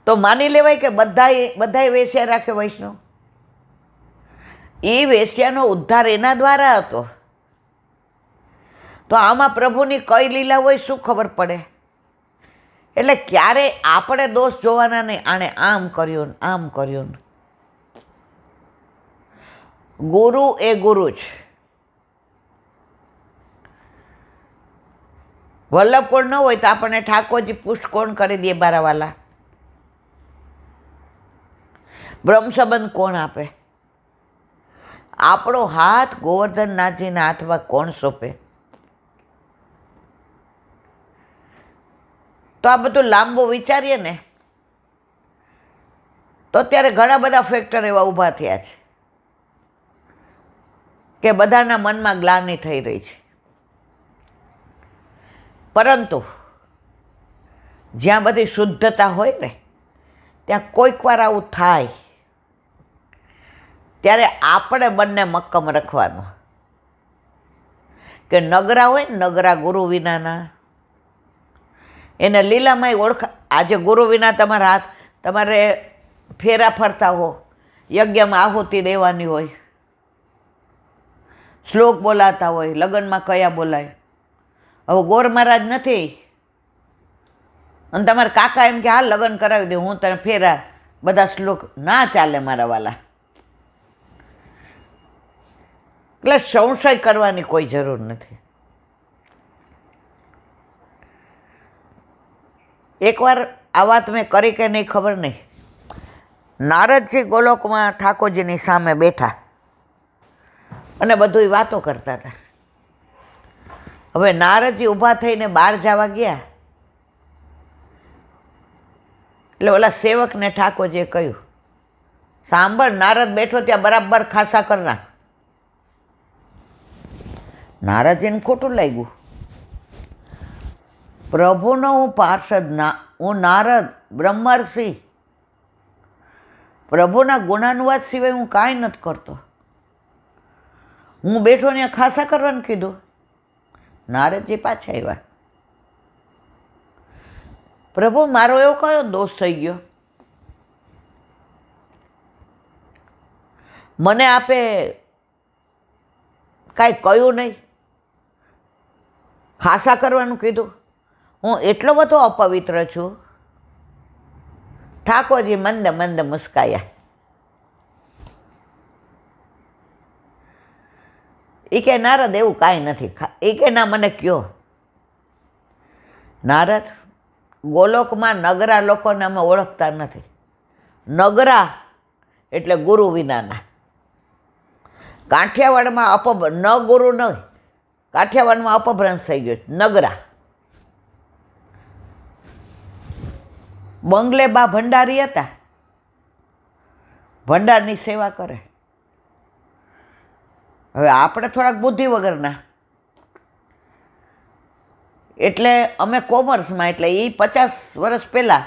તો માની લેવાય કે બધાય વેશ્યા રાખે વૈષ્ણવ? એ વેશ્યાનો ઉદ્ધાર એના દ્વારા હતો. તો આમાં પ્રભુની કઈ લીલા હોય શું ખબર પડે? એટલે ક્યારે આપણે દોષ જોવાના નહીં, આણે આમ કર્યું ને આમ કર્યું ને. ગુરુ એ ગુરુ જ. વલ્લભકોણ ન હોય તો આપણને ઠાકોરજી પુષ્ટ કોણ કરી દે બારાવાલા? બ્રહ્મ સંબંધ કોણ આપે? આપણો હાથ ગોવર્ધનનાથજીના હાથમાં કોણ સોંપે? તો આ બધું લાંબુ વિચારીએ ને તો અત્યારે ઘણા બધા ફેક્ટર એવા ઊભા થયા છે કે બધાના મનમાં ગ્લાનિ થઈ રહી છે. પરંતુ જ્યાં બધી શુદ્ધતા હોય ને ત્યાં કોઈક વાર આવું થાય ત્યારે આપણે બંને મક્કમ રાખવાનું કે નગરા હોય ને, નગરા ગુરુ વિનાના, એને લીલામાંય આજે ગુરુ વિના તમારા હાથ, તમારે ફેરા ફરતા હો, યજ્ઞમાં આહુતિ દેવાની હોય, શ્લોક બોલાતા હોય, લગ્નમાં કયા બોલાય. હવે ગોર મહારાજ નથી અને તમારા કાકા એમ કે હાલ લગ્ન કરાવી દે, હું તને ફેરા બધા શ્લોક, ના ચાલે મારા વાલા. એટલે સંશય કરવાની કોઈ જરૂર નથી. એકવાર આ વાત મેં કરી કે નહીં ખબર નહીં, નારદજી ગોલોકમાં ઠાકોરજીની સામે બેઠા અને બધું વાતો કરતા હતા. હવે નારદજી ઊભા થઈને બહાર જવા ગયા એટલે ઓલા સેવકને ઠાકોરજીએ કહ્યું, સાંભળ, નારદ બેઠો ત્યાં બરાબર ખાસા કર નાખ. નારદજીને ખોટું લાગ્યું. પ્રભુનો હું પાર્ષદ, હું નારદ બ્રહ્મર્ષિ, પ્રભુના ગુણાનુવાદ સિવાય હું કાંઈ નથી કરતો. હું બેઠો ત્યાં ખાસા કરવાનું કીધું. નારદજી પાછા આવ્યા. પ્રભુ, મારો એવો કયો દોષ થઈ ગયો? મને આપે કાંઈ કહ્યું નહીં, ખાસા કરવાનું કીધું. હું એટલો બધો અપવિત્ર છું? ઠાકોરજી મંદ મંદ મુસ્કાયા. એ કે નારદ એવું કાંઈ નથી. એ કે ના, મને કયો. નારદ, ગોલોકમાં નગરા લોકોને અમે ઓળખતા નથી. નગરા એટલે ગુરુ વિનાના. કાઠિયાવાડમાં ન ગુરુ નહીં, કાઠિયાવાડમાં અપભ્રંશ થઈ ગયો. નગરા બંગલે બા ભંડારી હતા, ભંડારની સેવા કરે. હવે આપણે થોડાક બુદ્ધિ વગરના, એટલે અમે કોમર્સમાં, એટલે એ 50 વર્ષ પહેલાં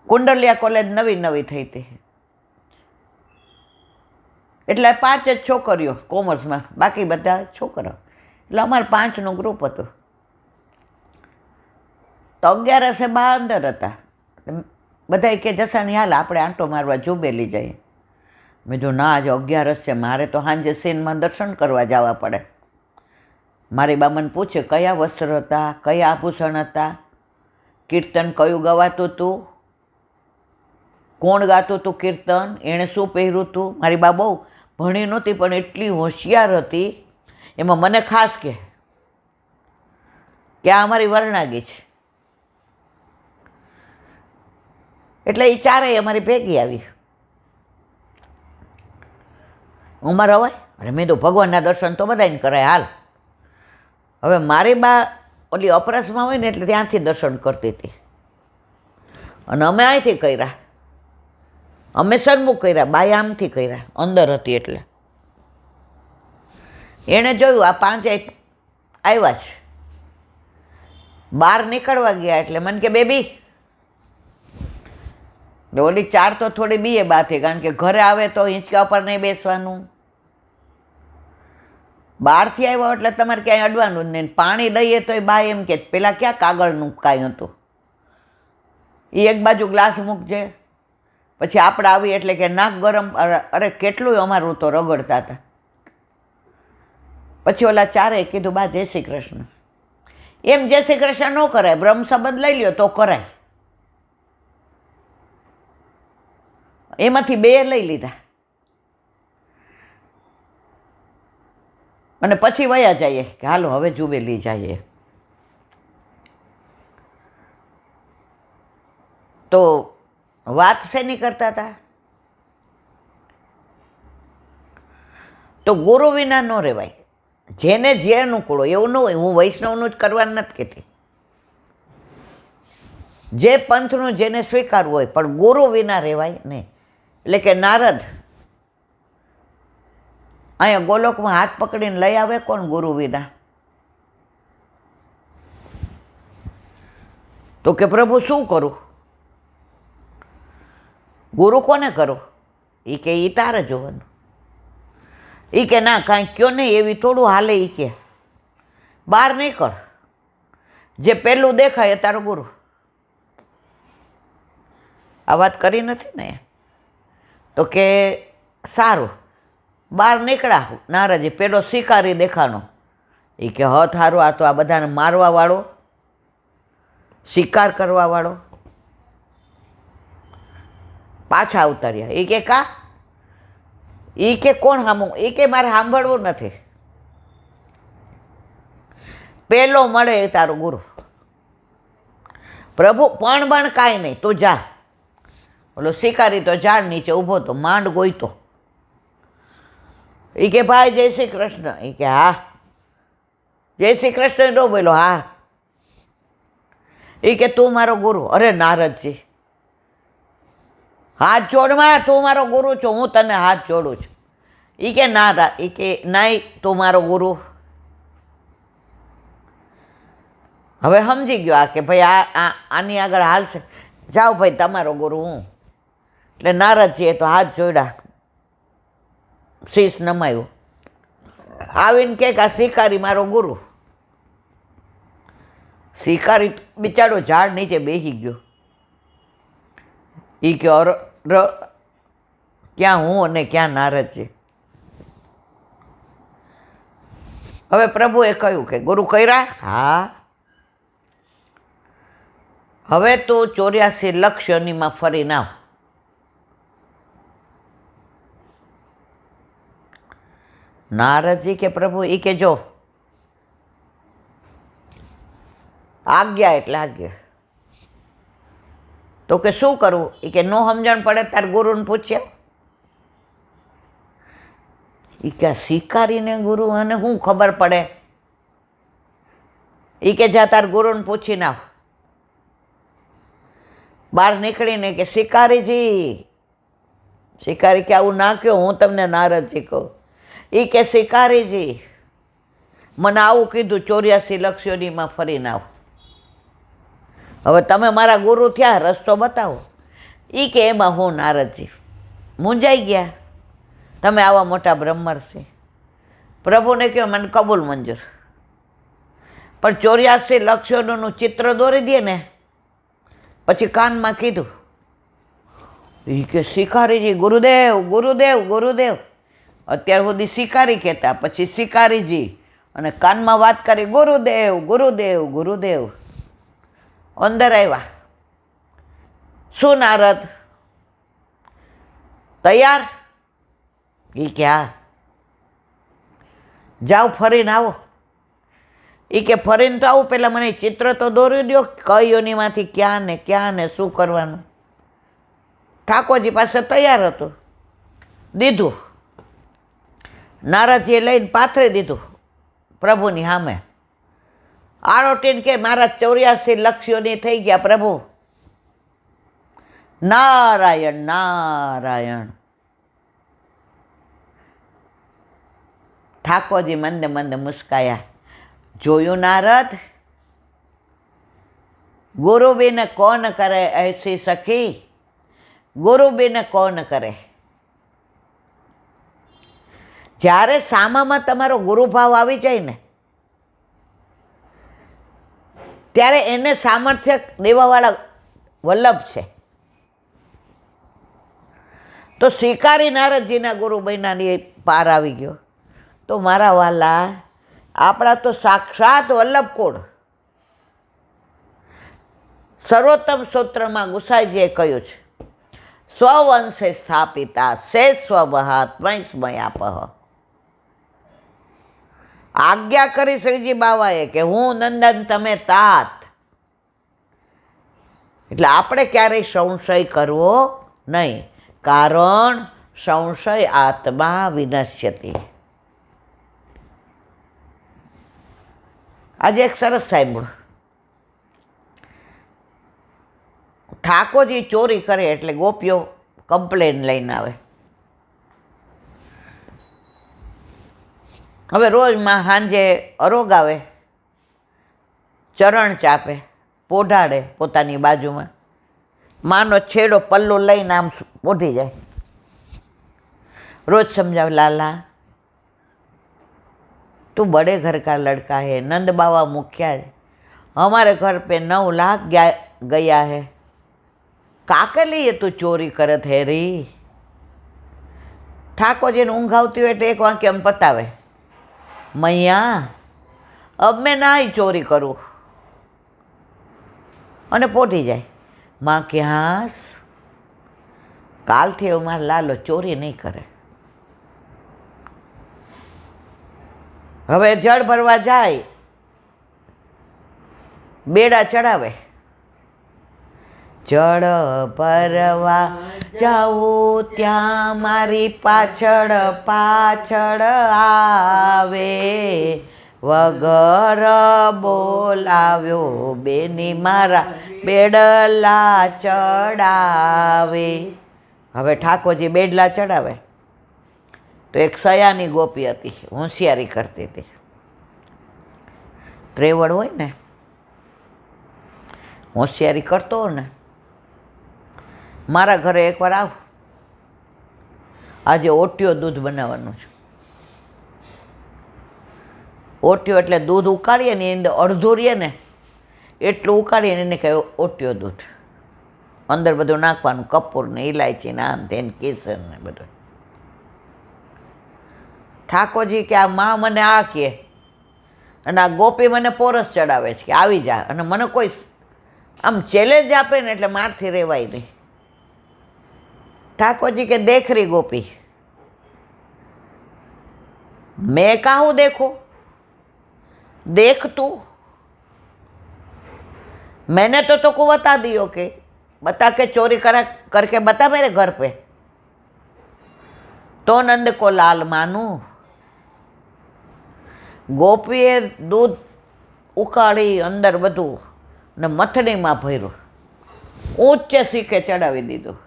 કુંડલિયા કોલેજ નવી થઈ હતી, એટલે 5 જ છોકરીઓ કોમર્સમાં, બાકી બધા છોકરો. એટલે અમારે 5નું ગ્રુપ હતું. તો 11 બા અંદર હતા. બધા કે જસાની હાલ આપણે આંટો મારવા જુબેલી જઈએ. મેં જો ના, આજે 11 છે, મારે તો સાંજે સીનમાં દર્શન કરવા જવા પડે. મારી બા મને પૂછે કયા વસ્ત્ર હતા, કયા આભૂષણ હતા, કીર્તન કયું ગવાતું હતું, કોણ ગાતું હતું કીર્તન, એણે શું પહેર્યું હતું. મારી બા બહુ ભણી નહોતી પણ એટલી હોશિયાર હતી. એમાં મને ખાસ કે આ અમારી વર્ણાગી છે. એટલે એ ચારેય અમારી ભેગી આવી. ઉંમર હવે અરે મેં તો ભગવાનના દર્શન તો બધાને કરાય હાલ. હવે મારી બા ઓલી અપરસમાં હોય ને એટલે ત્યાંથી દર્શન કરતી હતી અને અમે અહીંથી કર્યા. અમે સન્મુખ કર્યા, બાઈ આમથી કર્યા, અંદર હતી. એટલે એણે જોયું આ 5 આવ્યા છે. બહાર નીકળવા ગયા એટલે મને કે બેબી, ઓલી 4 તો થોડી બીએ બા થઈ, કારણ કે ઘરે આવે તો હિંચકા ઉપર નહીં બેસવાનું, બહારથી આવ્યો એટલે તમારે ક્યાંય અડવાનું જ નહીં. પાણી દઈએ તો એ બા એમ કે પેલા ક્યાં કાગળનું કાંઈ હતું, એ એક બાજુ ગ્લાસ મૂકજે, પછી આપણે આવીએ એટલે કે નાક ગરમ. અરે કેટલું અમારું તો રગડતા હતા. પછી ઓલા ચારે કીધું બા જય શ્રી કૃષ્ણ. એમ જય શ્રી કૃષ્ણ ન કરાય, બ્રહ્મ સંબંધ લઈ લ્યો તો કરાય. એમાંથી 2 લઈ લીધા અને પછી વયા જઈએ કે હાલો હવે જુબેલી જઈએ. તો વાત શેની કરતા હતા? તો ગુરુ વિના ન રહેવાય. જેને જે અનુકૂળ હોય એવું ન હોય. હું વૈષ્ણવનું જ કરવાનું નથી કહેતી, જે પંથનું જેને સ્વીકારવું હોય, પણ ગુરુ વિના રહેવાય નહીં. એટલે કે નારદ અહીંયા ગોલોકમાં હાથ પકડીને લઈ આવે કોણ ગુરુ વિના? તો કે પ્રભુ શું કરું? ગુરુ કોને કરો? એ કે એ તારે જોવાનું. એ કે ના કાંઈ કયો નહીં, એવી થોડું હાલે. એ કે બહાર નીકળ, જે પહેલું દેખાય એ તારો ગુરુ. આ વાત કરી નથી ને? તો કે સારું. બહાર નીકળ્યા નારદજી, પેલો શિકારી દેખાનો. એ કે હથ હારું, આ તો આ બધાને મારવાવાળો, શિકાર કરવાવાળો. પાછા ઉતાર્યા. એ કે કા? એ કે કોણ સામું? એ કે મારે સાંભળવું નથી. પેલો મળે એ તારો ગુરુ. પ્રભુ પણ કાંઈ નહીં, તું જા. ઓલો શિકારી તો ઝાડ નીચે ઊભો તો, માંડ ગોઈતો. એ કે ભાઈ જય શ્રી કૃષ્ણ. એ કે હા. જય શ્રી કૃષ્ણ નો બોલો હા. એ કે તું મારો ગુરુ? અરે નારદજી હાથ જોડમાં, તું મારો ગુરુ છો, હું તને હાથ જોડું છું. એ કે ના, એ કે નહીં તું મારો ગુરુ. હવે સમજી ગયો આ કે ભાઈ આની આગળ હાલશે. જાઓ ભાઈ તમારો ગુરુ હું. એટલે નારદજીએ તો હાથ જોડ્યા, શીશ નમાયું. આવીને કે આ શિકારી મારો ગુરુ. શિકારી બિચારો ઝાડ નીચે બેસી ગયો. એ કે ક્યાં હું અને ક્યાં નારદજી. હવે પ્રભુએ કહ્યું કે ગુરુ કર્યા? હા. હવે તું 84 લક્ષ યોનિમાં ફરીને આવ. નારદજી કે પ્રભુ? એ કે જો આજ્ઞા એટલે આજ્ઞા. તો કે શું કરવું? એ કે નો સમજણ પડે તાર ગુરુને પૂછ્યા. એ કે શિકારીને ગુરુ અને શું ખબર પડે? એ કે જા તાર ગુરુને પૂછીને આવ. બહાર નીકળીને કે શિકારીજી. શિકારી કે આવું ના કહો, હું તમને નારદજી કહું. એ કે શિકારીજી મને આવું કીધું 84 લક્ષ યોનિમાં ફરીને આવ. હવે તમે મારા ગુરુ થયા, રસ્તો બતાવો. એ કે એમાં હું નારદજી મૂંઝાઈ ગયા. તમે આવા મોટા બ્રહ્મર્ષિ. પ્રભુને કહ્યું મને કબૂલ મંજૂર, પણ 84 લક્ષ યોનિનું ચિત્ર દોરી દે ને. પછી કાનમાં કીધું. એ કે શિકારીજી ગુરુદેવ ગુરુદેવ ગુરુદેવ. અત્યાર સુધી શિકારી કહેતા, પછી શિકારીજી, અને કાનમાં વાત કરી ગુરુદેવ ગુરુદેવ ગુરુદેવ. અંદર આવ્યા. શું નારદ તૈયાર? એ કે હા. જાઓ ફરીને આવો. એ કે ફરીને તો આવું, પેલા મને ચિત્ર તો દોરી દો, કઈ યોનિમાંથી ક્યાં ને શું કરવાનું. ઠાકોરજી પાસે તૈયાર હતું, દીધું. નારદજીએ લઈને પાથરી દીધું પ્રભુની સામે. આરોટીને કે મારા 84 લક્ષ યોનિ થઈ ગયા પ્રભુ. નારાયણ નારાયણ. ઠાકોરજી મંદે મંદે મુસ્કાયા. જોયું નારદ? ગુરુ બિન કોણ કરે ऐसी સખી, ગુરુ બિન કોણ કરે. જ્યારે સામામાં તમારો ગુરુભાવ આવી જાય ને, ત્યારે એને સામર્થ્ય દેવાવાળા વલ્લભ છે. તો સ્વીકારી નારદજીના ગુરુ બન્યાની પાર આવી ગયો. તો મારા વાલા, આપણા તો સાક્ષાત વલ્લભ કોણ? સર્વોત્તમ સૂત્રમાં ગુસાઈજીએ કહ્યું છે, સ્વવંશે સ્થાપિતા સે સ્વભાત્મય સ્મયાપહ. આજ્ઞા કરી શ્રીજી બાવાએ કે હું નંદન તમે તાત. એટલે આપણે ક્યારેય સંશય કરવો નહીં, કારણ સંશય આત્મા વિનશ્યતિ. આજે એક સરસ સાંભળ્યું, ઠાકોરજી ચોરી કરે એટલે ગોપીઓ કમ્પ્લેન લઈને આવે. હવે રોજમાં સાંજે અરોગ આવે, ચરણ ચાપે, પોઢાડે પોતાની બાજુમાં, માનો છેડો પલ્લો લઈને આમ પોઢી જાય. રોજ સમજાવે, લાલા તું બड़े घर का लड़का है, नंद बाबा मुखिया है, हमारे घर पे 9 लाख गया है, काके लिए तू चोरी करत है री. ઠાકોરજીને ઊંઘ આવતી હોય એટલે એક વાક્ય એમ પતાવે, મૈયા અબ મેં ના ચોરી કરું, અને પોટી જાય. માં કે હાસ, કાલથી મારો લાલો ચોરી નહીં કરે. હવે જળ ભરવા જાય, બેડા ચડાવે, જળ ભરવા જાઉં ત્યાં મારી પાછળ પાછળ આવે, વગર બોલાવ્યો બેની મારા બેડલા ચડાવે. હવે ઠાકોરજી બેડલા ચડાવે તો એક સયાની ગોપી હતી, હોશિયારી કરતી હતી. ત્રેવડ હોય ને, હોશિયારી કરતો હોય ને, મારા ઘરે એકવાર આવ, આજે ઓટિયો દૂધ બનાવવાનું છે. ઓટિયો એટલે દૂધ ઉકાળીએ ને એની અંદર અડધું રહીએ ને એટલું ઉકાળીએ ને એને કહે ઓટિયો દૂધ. અંદર બધું નાખવાનું, કપૂર ને ઇલાયચી ને આન તેન કેસર ને બધું. ઠાકોરજી કે આ માં મને આ કહે અને આ ગોપી મને પોરસ ચડાવે છે કે આવી જા, અને મને કોઈ આમ ચેલેન્જ આપે ને એટલે મારથી રહેવાય નહીં. ઠાકોરજી કે દેખ રહી ગોપી, मैं काहू देखो, देख तू, मैंने तो तुमको बता दियो कि बता के चोरी करा करके बता मेरे घर पे, तो नंद को लाल मानू. ગોપીએ દૂધ ઉકાળી અંદર બધું ને મથણીમાં ભર્યું, ઊંચે શીખે ચડાવી દીધું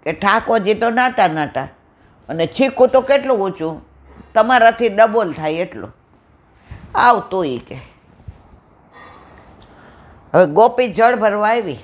કે ઠાકોરજી તો નાટા નાટા અને છીકું તો કેટલું ઊંચું, તમારાથી ડબલ થાય એટલું. આવતું એ કે હવે ગોપી જળ ભરવા આવી,